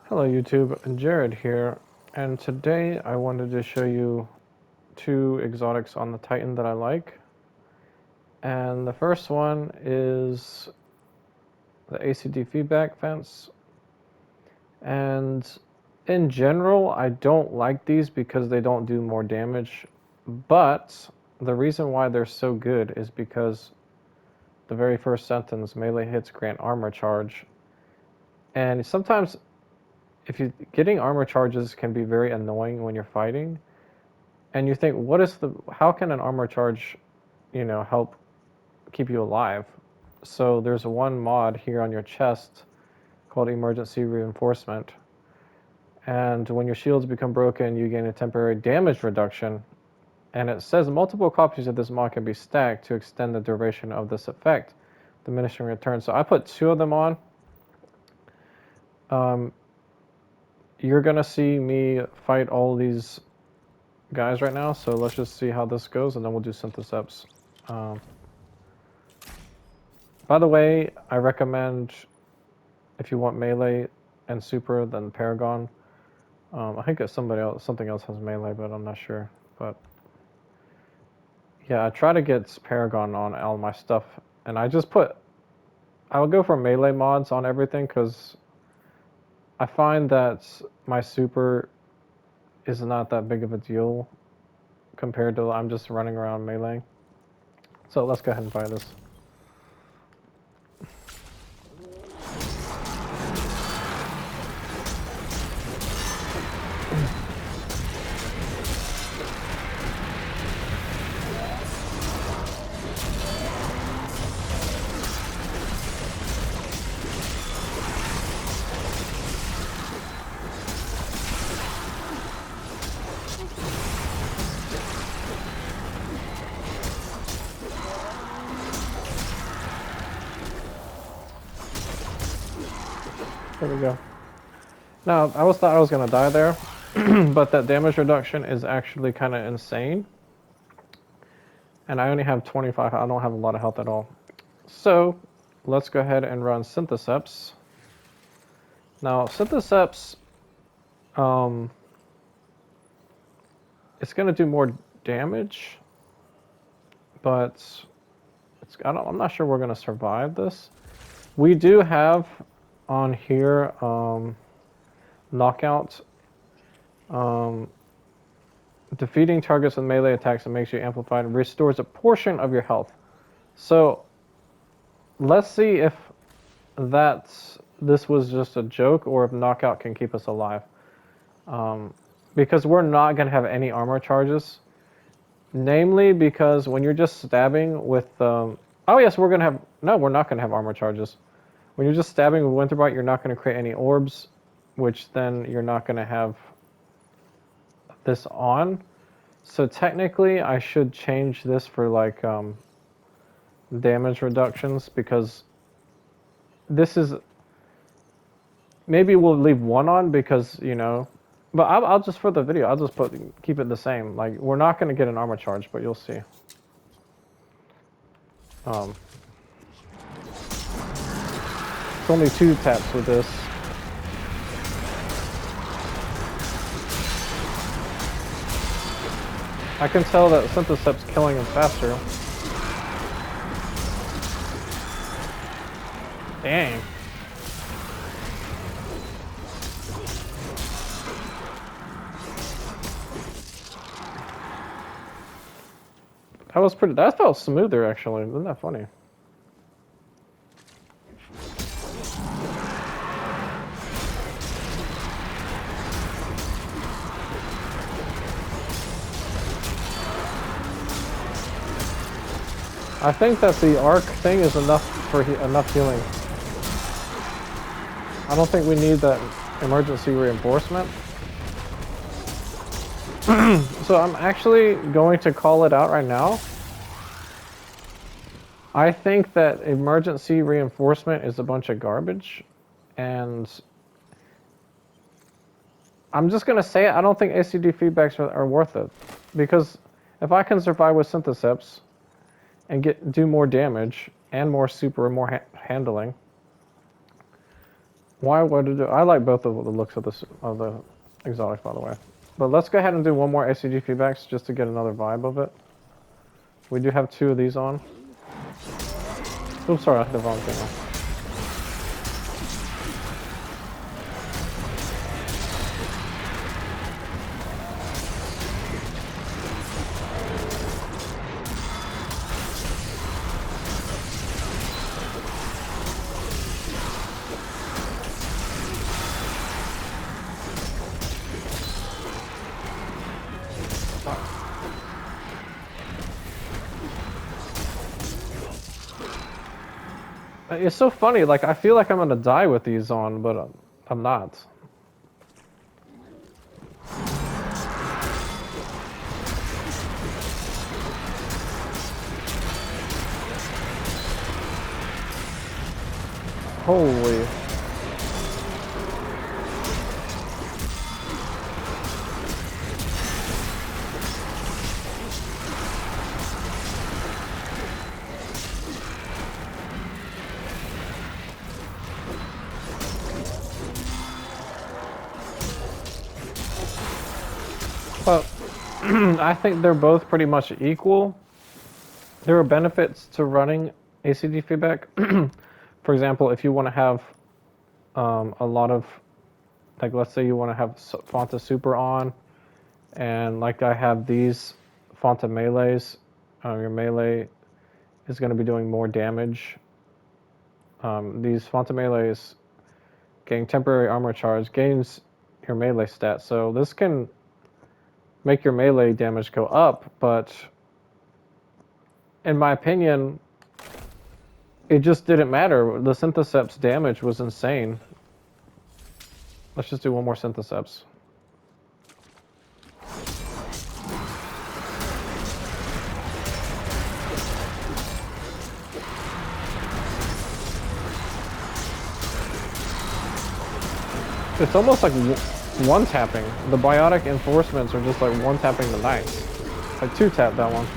Hello YouTube, Jared here, and today I wanted to show you two exotics on the Titan that I like. And the first one is the ACD feedback fence. And in general, I don't like these because they don't do more damage, but the reason why they're so good is because the very first sentence, melee hits grant armor charge. And sometimes getting armor charges can be very annoying when you're fighting. And you think, how can an armor charge, help keep you alive? So there's one mod here on your chest called emergency reinforcement. And when your shields become broken, you gain a temporary damage reduction. And it says multiple copies of this mod can be stacked to extend the duration of this effect, diminishing return. So I put two of them on. You're gonna see me fight all these guys right now, so let's just see how this goes, and then we'll do synthoceps. By the way, I recommend if you want melee and super, then Paragon. I think it's something else has melee, but I'm not sure. But yeah, I try to get Paragon on all my stuff, and I will go for melee mods on everything because I find that my super is not that big of a deal compared to I'm just running around melee. So let's go ahead and fight this. There we go. Now, thought I was gonna die there, but that damage reduction is actually kind of insane. And I only have 25, I don't have a lot of health at all. So, let's go ahead and run synthoceps. Now, synthoceps, it's gonna do more damage, but I'm not sure we're gonna survive this. We do have on here, knockout. Defeating targets with melee attacks that makes you amplified and restores a portion of your health. So let's see if this was just a joke or if knockout can keep us alive. Because we're not going to have any armor charges. Namely because when you're just stabbing with... oh yes, we're not going to have armor charges. When you're just stabbing with Winterblight, you're not going to create any orbs, which then you're not going to have this on. So technically I should change this for like damage reductions, because this is, maybe we'll leave one on because, but I'll just, for the video, I'll just keep it the same. Like, we're not going to get an armor charge, but you'll see. It's only 2 taps with this. I can tell that synthoceps killing him faster. Dang. That felt smoother actually, isn't that funny? I think that the arc thing is enough for enough healing. I don't think we need that emergency reinforcement. So I'm actually going to call it out right now. I think that emergency reinforcement is a bunch of garbage, and I'm just going to say it, I don't think ACD feedbacks are worth it. Because if I can survive with synthoceps and do more damage and more super and more handling, Why would it do? I like both of the looks of the exotics, by the way. But let's go ahead and do one more ACG feedbacks just to get another vibe of it. We do have 2 of these on. Oops, sorry, I hit the wrong thing. It's so funny, like, I feel like I'm gonna die with these on, but I'm not. Holy. But I think they're both pretty much equal. There are benefits to running ACD feedback. For example, if you want to have a lot of, like, let's say you want to have Fonta Super on, and like I have these Fonta Melees, your melee is going to be doing more damage. These Fonta Melees getting temporary armor charge gains your melee stat, so this can make your melee damage go up, but in my opinion, it just didn't matter. The synthoceps damage was insane. Let's just do one more synthoceps. It's almost like one-tapping. The biotic enforcements are just like one-tapping the knights. Like 2-tap that one.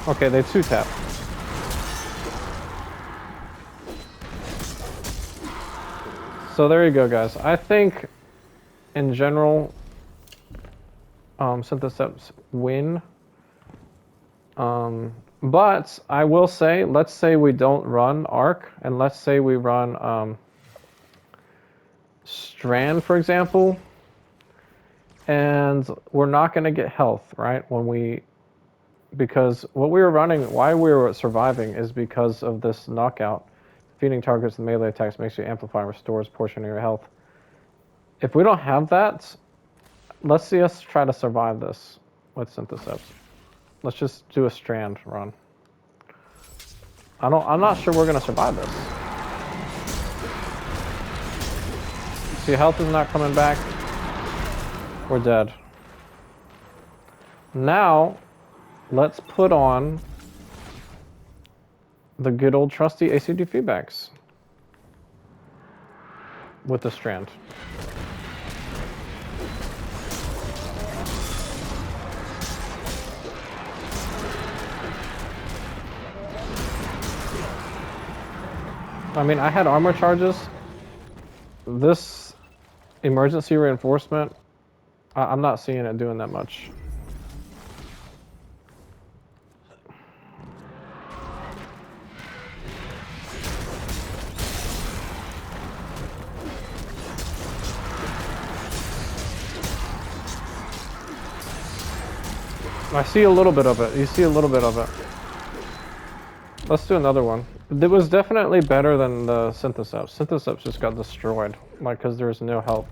Okay, they 2-tap. So there you go, guys. I think, in general, synthoceps win. But I will say, let's say we don't run Arc, and let's say we run Strand, for example, and we're not going to get health, right? Because what we were running, why we were surviving, is because of this knockout. Defeating targets with melee attacks makes you amplify and restores a portion of your health. If we don't have that, let's see us try to survive this with synthoceps. Let's just do a Strand run. I'm not sure we're gonna survive this. See, health is not coming back. We're dead. Now, let's put on the good old trusty ACD feedbacks with the Strand. I mean, I had armor charges. This emergency reinforcement, I'm not seeing it doing that much. I see a little bit of it. You see a little bit of it. Let's do another one. It was definitely better than the synthoceps. Synthoceps just got destroyed, like, because there's no help.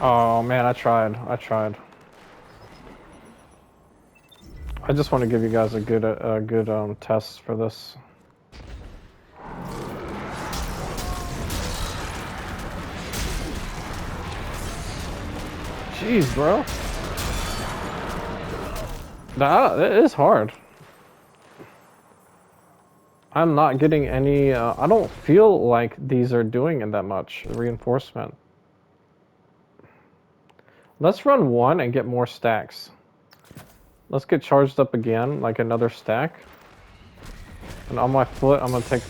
Oh man, I tried. I just want to give you guys a good test for this. Jeez, bro. It is hard. I'm not getting any, I don't feel like these are doing it that much, reinforcement. Let's run one and get more stacks. Let's get charged up again, like another stack. And on my foot, I'm gonna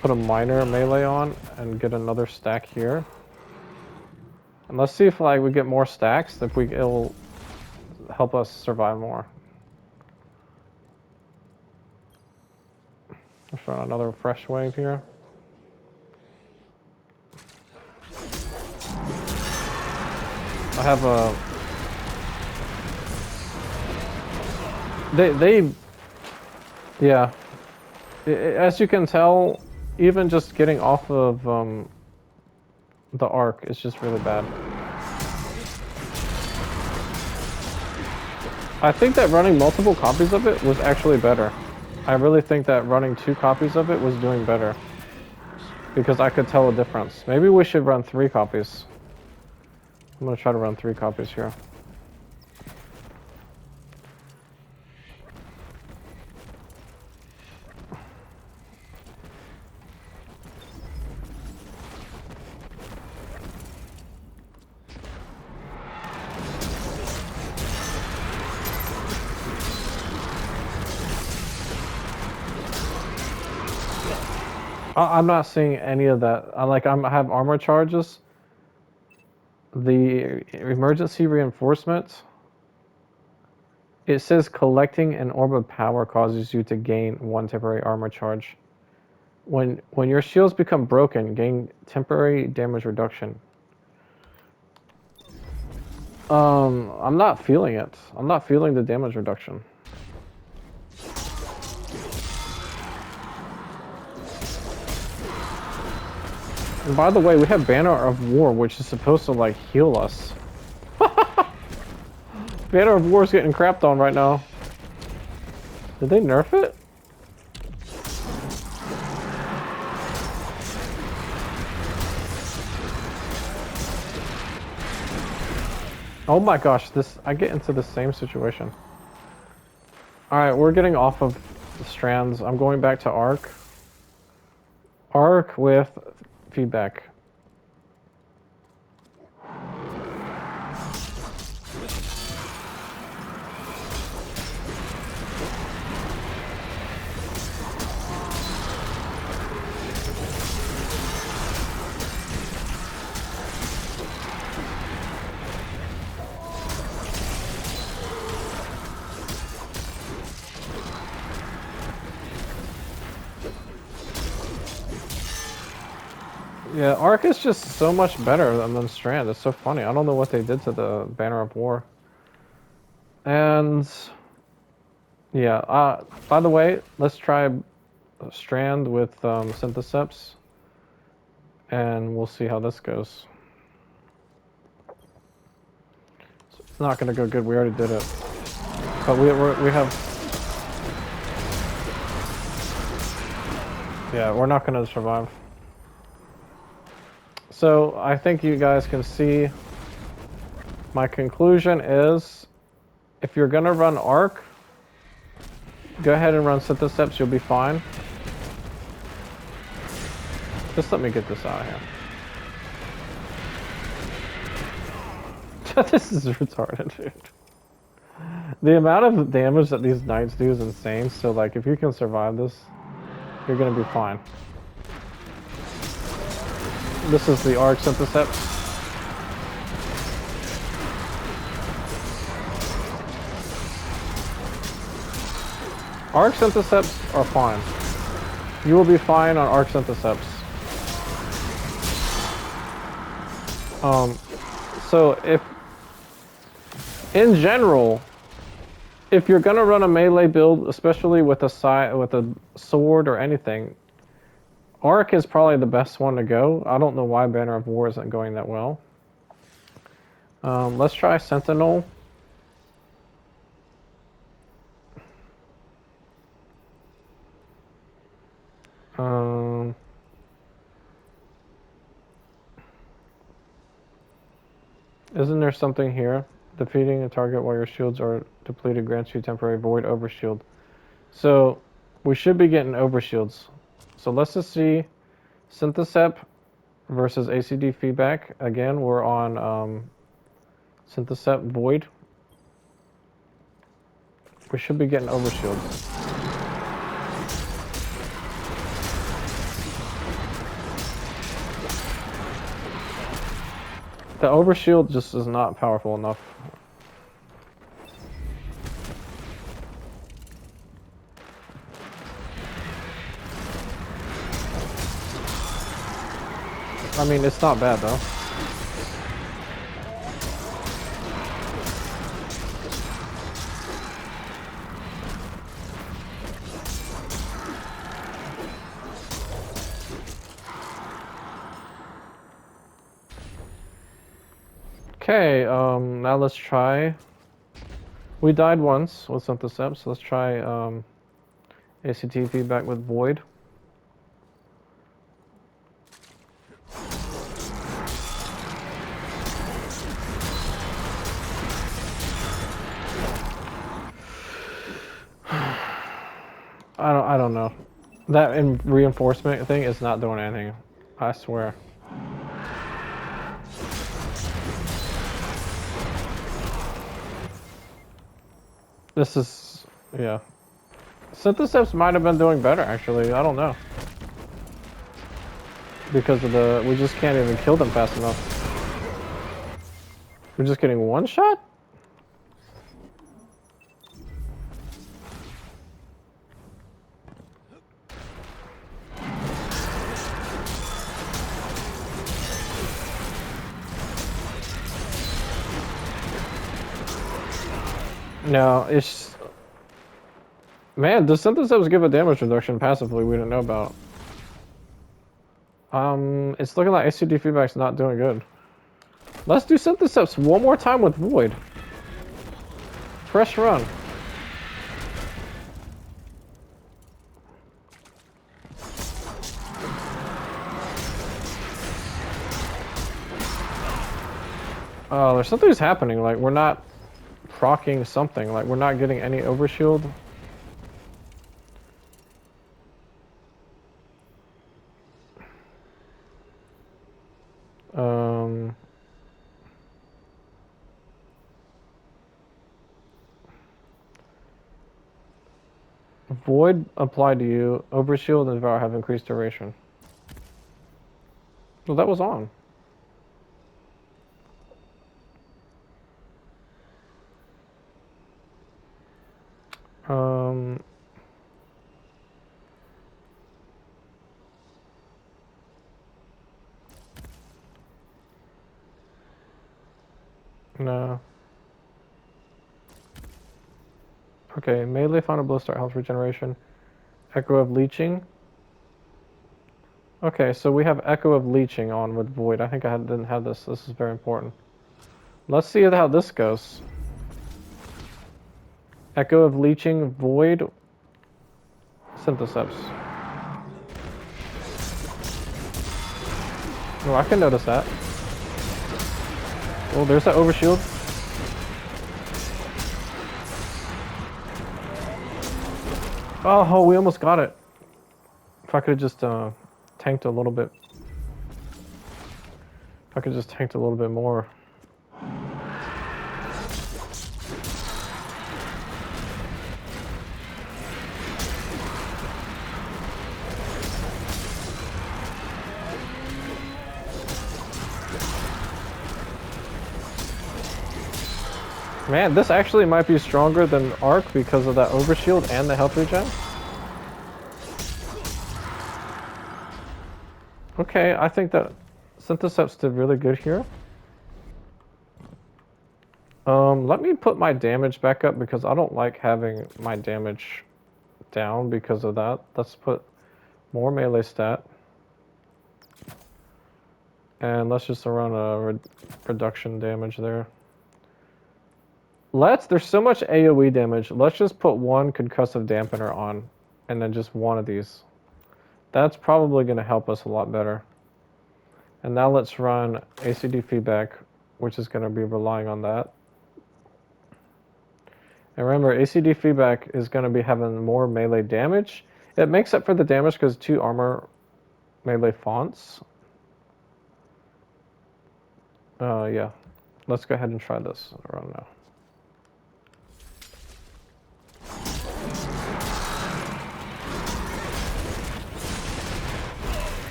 put a minor melee on and get another stack here. And let's see if like we get more stacks, if it'll help us survive more. Let's run another fresh wave here. I have a... Yeah. As you can tell, even just getting off of the arc is just really bad. I think that running multiple copies of it was actually better. I really think that running 2 copies of it was doing better. Because I could tell a difference. Maybe we should run 3 copies. I'm gonna try to run 3 copies here. I'm not seeing any of that. I have armor charges. The emergency reinforcement. It says collecting an orb of power causes you to gain 1 temporary armor charge. When your shields become broken, gain temporary damage reduction. I'm not feeling it. I'm not feeling the damage reduction. And by the way, we have Banner of War, which is supposed to like heal us. Banner of War is getting crapped on right now. Did they nerf it? Oh my gosh, I get into the same situation. Alright, we're getting off of the strands. I'm going back to Arc. Arc with feedback. Yeah, Arc is just so much better than Strand. It's so funny. I don't know what they did to the Banner of War. And yeah, by the way, let's try Strand with synthoceps, and we'll see how this goes. It's not gonna go good. We already did it, but we have. Yeah, we're not gonna survive. So I think you guys can see my conclusion is if you're gonna run Arc, go ahead and run synthoceps, you'll be fine. Just let me get this out of here. This is retarded, dude. The amount of damage that these knights do is insane, so like if you can survive this, you're gonna be fine. This is the Arc synthoceps. Arc synthoceps are fine. You will be fine on Arc synthoceps. So in general, if you're gonna run a melee build, especially with a sword or anything, Arc is probably the best one to go. I don't know why Banner of War isn't going that well. Let's try Sentinel. Isn't there something here? Defeating a target while your shields are depleted grants you temporary void overshield. So We should be getting overshields. So let's just see synthoceps versus ACD feedback. Again, we're on synthoceps void. We should be getting overshields. The overshield just is not powerful enough. I mean, it's not bad though. Okay, now let's try. We died once with synthoceps, so let's try ACT feedback with void. I don't know. That reinforcement thing is not doing anything. I swear. This is, yeah. Synthoceps might have been doing better, actually. I don't know. Because of we just can't even kill them fast enough. We're just getting one shot? No, it's... Man, does Synthoceps give a damage reduction passively we didn't know about? It's looking like ACD feedback's not doing good. Let's do Synthoceps one more time with Void. Press run. Oh, there's something's happening. Like, we're not proccing something. Like, we're not getting any overshield. Void applied to you. Overshield and Devour have increased duration. Well, that was on. No. Okay, melee final blow start health regeneration. Echo of leeching. Okay, so we have Echo of leeching on with Void. I think I didn't have this. This is very important. Let's see how this goes. Echo of leeching, Void, Synthoceps. Oh, I can notice that. Oh, there's that overshield. Oh, we almost got it. If I could have just tanked a little bit. If I could just tanked a little bit more. Man, this actually might be stronger than Arc because of that overshield and the health regen. Okay, I think that Synthoceps did really good here. Let me put my damage back up because I don't like having my damage down because of that. Let's put more melee stat. And let's just run a reduction damage there. There's so much AoE damage. Let's just put one concussive dampener on and then just one of these. That's probably going to help us a lot better. And now let's run ACD feedback, which is going to be relying on that. And remember, ACD feedback is going to be having more melee damage It makes up for the damage because 2 armor melee fonts. Yeah. Let's go ahead and try this around now.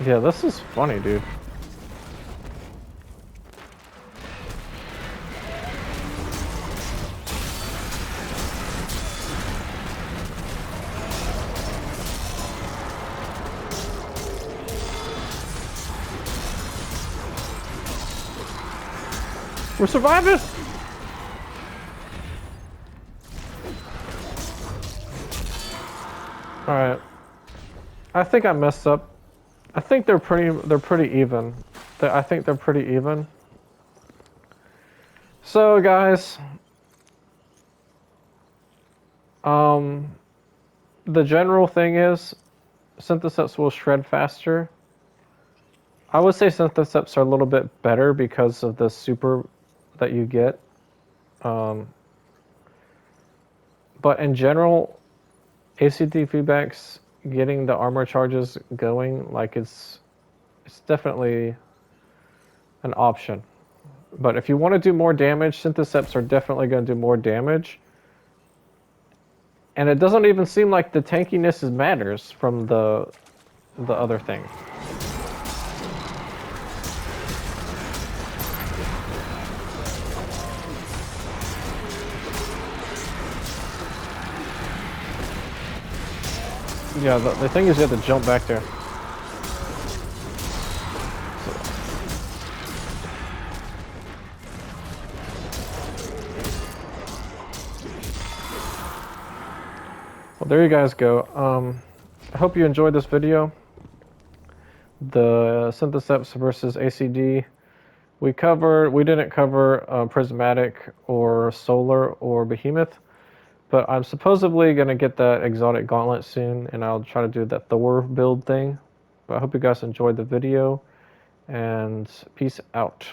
Yeah, this is funny, dude. We're surviving! Alright. I think I messed up. I think they're pretty even. I think they're pretty even. So guys, the general thing is synthoceps will shred faster. I would say synthoceps are a little bit better because of the super that you get. But in general, ACT feedback's getting the armor charges going, like it's definitely an option. But if you want to do more damage, synthoceps are definitely going to do more damage. And it doesn't even seem like the tankiness matters from the other thing. Yeah, the thing is you have to jump back there. Well, there you guys go. I hope you enjoyed this video. The synthoceps versus ACD. We didn't cover prismatic or solar or behemoth, but I'm supposedly gonna get that exotic gauntlet soon, and I'll try to do that Thor build thing. But I hope you guys enjoyed the video, and peace out.